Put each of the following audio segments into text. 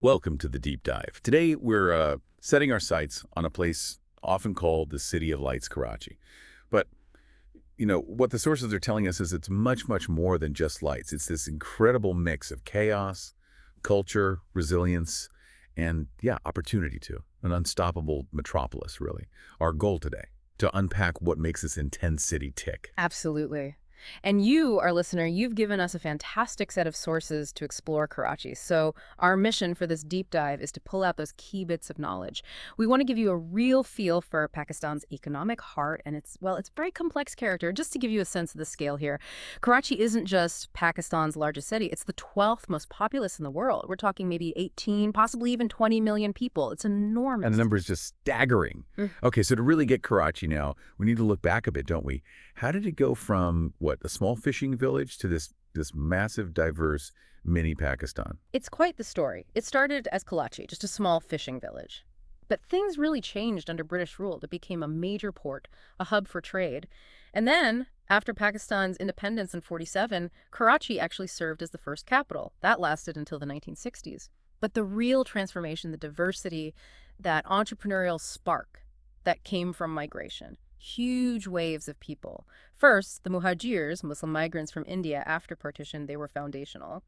Welcome to the deep dive. Today, we're setting our sights on a place often called the City of Lights, Karachi. But, what the sources are telling us is it's much, much more than just lights. It's this incredible mix of chaos, culture, resilience, and, yeah, opportunity too. An unstoppable metropolis, really. Our goal today, to unpack what makes this intense city tick. Absolutely. And you, our listener, you've given us a fantastic set of sources to explore Karachi. So our mission for this deep dive is to pull out those key bits of knowledge. We want to give you a real feel for Pakistan's economic heart and its very complex character. Just to give you a sense of the scale here, Karachi isn't just Pakistan's largest city. It's the 12th most populous in the world. We're talking maybe 18, possibly even 20 million people. It's And the enormous. number is just staggering. Okay, so to really get Karachi now, we need to look back a bit, don't we? How did it go from, a small fishing village to this massive, diverse mini Pakistan? It's quite the story. It started as Karachi, just a small fishing village. But things really changed under British rule. It became a major port, a hub for trade. And then, after Pakistan's independence in 47, Karachi actually served as the first capital. That lasted until the 1960s. But the real transformation, the diversity, that entrepreneurial spark that came from migration, huge waves of people. First, the Muhajirs, Muslim migrants from India after partition, they were foundational.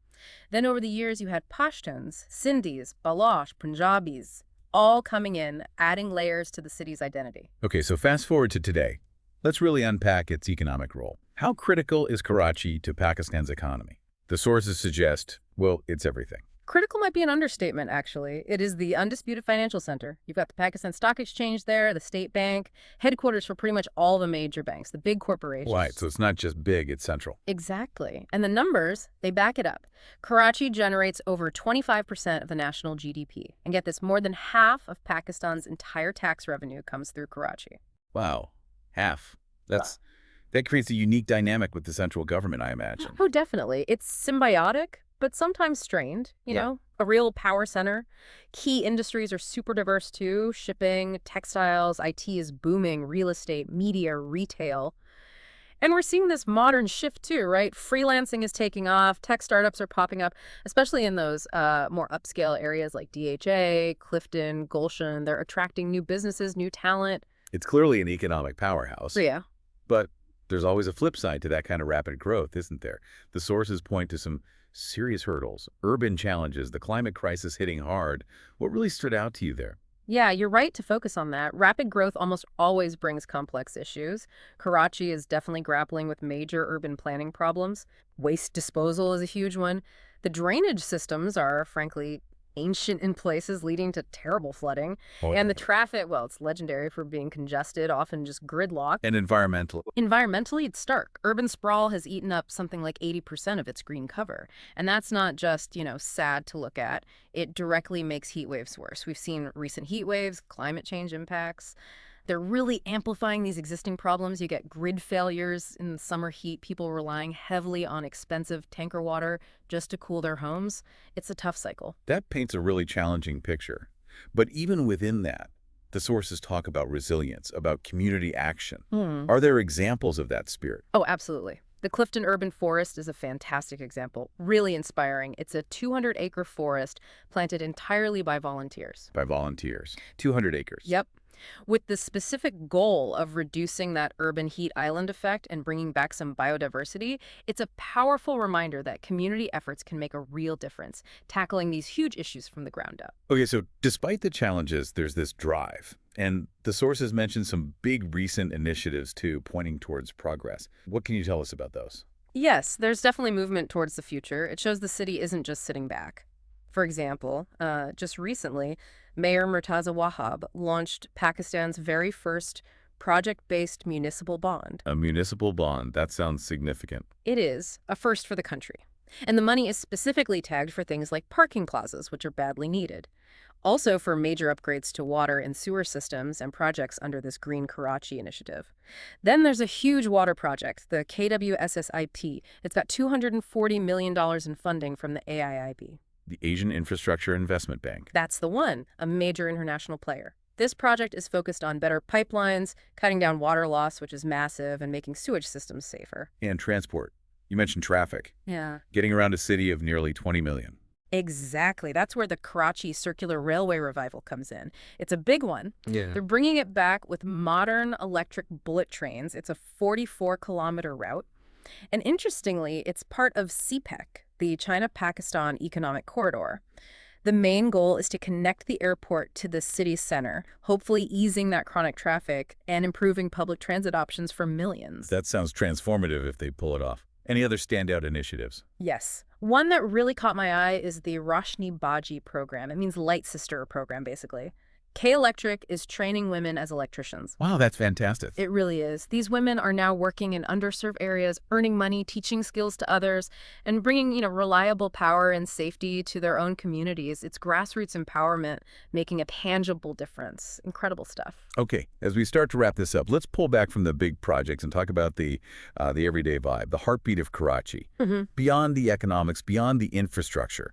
Then over the years, you had Pashtuns, Sindhis, Baloch, Punjabis, all coming in, adding layers to the city's identity. Okay, so fast forward to today. Let's really unpack its economic role. How critical is Karachi to Pakistan's economy? The sources suggest, it's everything. Critical might be an understatement, actually. It is the undisputed financial center. You've got the Pakistan Stock Exchange there, the state bank, headquarters for pretty much all the major banks, the big corporations. Right, so it's not just big, it's central. Exactly. And the numbers, they back it up. Karachi generates over 25% of the national GDP. And get this, more than half of Pakistan's entire tax revenue comes through Karachi. Wow, half. That creates a unique dynamic with the central government, I imagine. Oh, definitely. It's symbiotic, but sometimes strained, a real power center. Key industries are super diverse too. Shipping, textiles, IT is booming, real estate, media, retail. And we're seeing this modern shift too, right? Freelancing is taking off. Tech startups are popping up, especially in those more upscale areas like DHA, Clifton, Gulshan. They're attracting new businesses, new talent. It's clearly an economic powerhouse. So yeah. But there's always a flip side to that kind of rapid growth, isn't there? The sources point to some serious hurdles, urban challenges, the climate crisis hitting hard. What really stood out to you there? Yeah, you're right to focus on that. Rapid growth almost always brings complex issues. Karachi is definitely grappling with major urban planning problems. Waste disposal is a huge one. The drainage systems are, frankly, ancient in places, leading to terrible flooding. Oh, And the traffic, it's legendary for being congested, often just gridlocked. and environmental. Environmentally, it's stark. Urban sprawl has eaten up something like 80% of its green cover. And that's not just, sad to look at. It directly makes heat waves worse. We've seen recent heat waves, climate change impacts. They're really amplifying these existing problems. You get grid failures in the summer heat, people relying heavily on expensive tanker water just to cool their homes. It's a tough cycle. That paints a really challenging picture. But even within that, the sources talk about resilience, about community action. Are there examples of that spirit? Oh, absolutely. The Clifton Urban Forest is a fantastic example, really inspiring. It's a 200-acre forest planted entirely by volunteers. By volunteers. 200 acres. Yep. With the specific goal of reducing that urban heat island effect and bringing back some biodiversity, it's a powerful reminder that community efforts can make a real difference, tackling these huge issues from the ground up. Okay, so despite the challenges, there's this drive. And the sources mention some big recent initiatives, too, pointing towards progress. What can you tell us about those? Yes, there's definitely movement towards the future. It shows the city isn't just sitting back. For example, just recently, Mayor Murtaza Wahab launched Pakistan's very first project-based municipal bond. A municipal bond. That sounds significant. It is a first for the country. And the money is specifically tagged for things like parking plazas, which are badly needed. Also for major upgrades to water and sewer systems and projects under this Green Karachi initiative. Then there's a huge water project, the KWSSIP. It's got $240 million in funding from the AIIB. The Asian Infrastructure Investment Bank. That's the one, a major international player. This project is focused on better pipelines, cutting down water loss, which is massive, and making sewage systems safer. And transport. You mentioned traffic. Yeah. Getting around a city of nearly 20 million. Exactly. That's where the Karachi Circular Railway revival comes in. It's a big one. Yeah. They're bringing it back with modern electric bullet trains. It's a 44-kilometer route. And interestingly, it's part of CPEC, the China-Pakistan Economic Corridor. The main goal is to connect the airport to the city center, hopefully easing that chronic traffic and improving public transit options for millions. That sounds transformative if they pull it off. Any other standout initiatives? Yes. One that really caught my eye is the Roshni Baji program. It means Light Sister program, basically. K-Electric is training women as electricians. Wow, that's fantastic. It really is. These women are now working in underserved areas, earning money, teaching skills to others, and bringing, reliable power and safety to their own communities. It's grassroots empowerment making a tangible difference. Incredible stuff. Okay, as we start to wrap this up, let's pull back from the big projects and talk about the everyday vibe, the heartbeat of Karachi. Beyond the economics, beyond the infrastructure,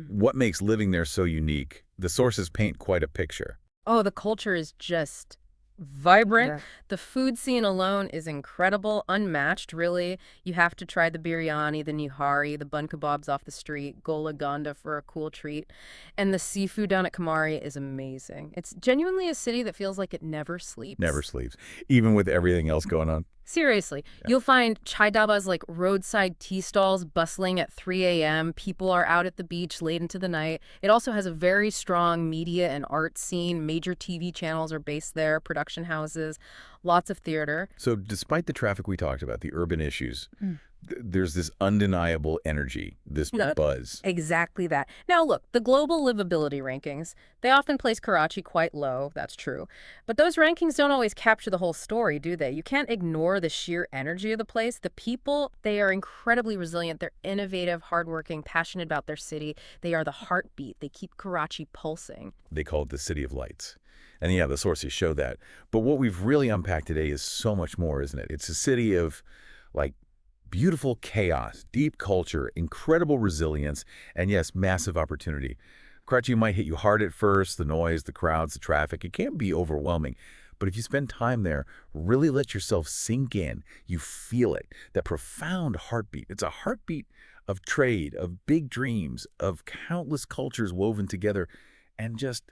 what makes living there so unique? The sources paint quite a picture. Oh, the culture is just vibrant. Yeah. The food scene alone is incredible, unmatched, really. You have to try the biryani, the nihari, the bun kebabs off the street, gola ganda for a cool treat. And the seafood down at Kamari is amazing. It's genuinely a city that feels like it never sleeps. Never sleeps, even with everything else going on. Seriously, you'll find chai dabas like roadside tea stalls bustling at 3 a.m. People are out at the beach late into the night. It also has a very strong media and art scene. Major TV channels are based there, production houses, lots of theater. So despite the traffic we talked about, the urban issues, there's this undeniable energy, this Yeah. buzz. Exactly that. Now, look, the global livability rankings, they often place Karachi quite low. That's true. But those rankings don't always capture the whole story, do they? You can't ignore the sheer energy of the place. The people, they are incredibly resilient. They're innovative, hardworking, passionate about their city. They are the heartbeat. They keep Karachi pulsing. They call it the City of Lights. And yeah, the sources show that. But what we've really unpacked today is so much more, isn't it? It's a city of, like, beautiful chaos, deep culture, incredible resilience, and yes, massive opportunity. Karachi might hit you hard at first, the noise, the crowds, the traffic. It can be overwhelming. But if you spend time there, really let yourself sink in, you feel it, that profound heartbeat. It's a heartbeat of trade, of big dreams, of countless cultures woven together, and just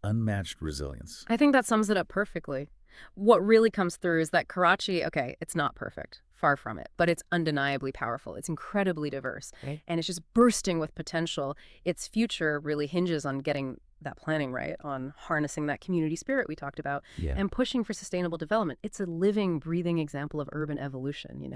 unmatched resilience. I think that sums it up perfectly. What really comes through is that Karachi, okay, it's not perfect, far from it, but it's undeniably powerful. It's incredibly diverse, Right. and it's just bursting with potential. Its future really hinges on getting that planning right, on harnessing that community spirit we talked about, Yeah. and pushing for sustainable development. It's a living, breathing example of urban evolution,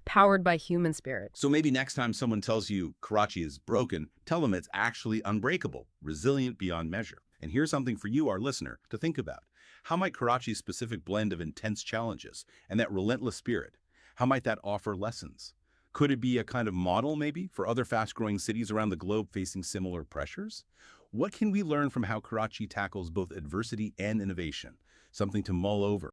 powered by human spirit. So maybe next time someone tells you Karachi is broken, tell them it's actually unbreakable, resilient beyond measure. And here's something for you, our listener, to think about. How might Karachi's specific blend of intense challenges and that relentless spirit, how might that offer lessons? Could it be a kind of model, maybe, for other fast-growing cities around the globe facing similar pressures? What can we learn from how Karachi tackles both adversity and innovation? Something to mull over.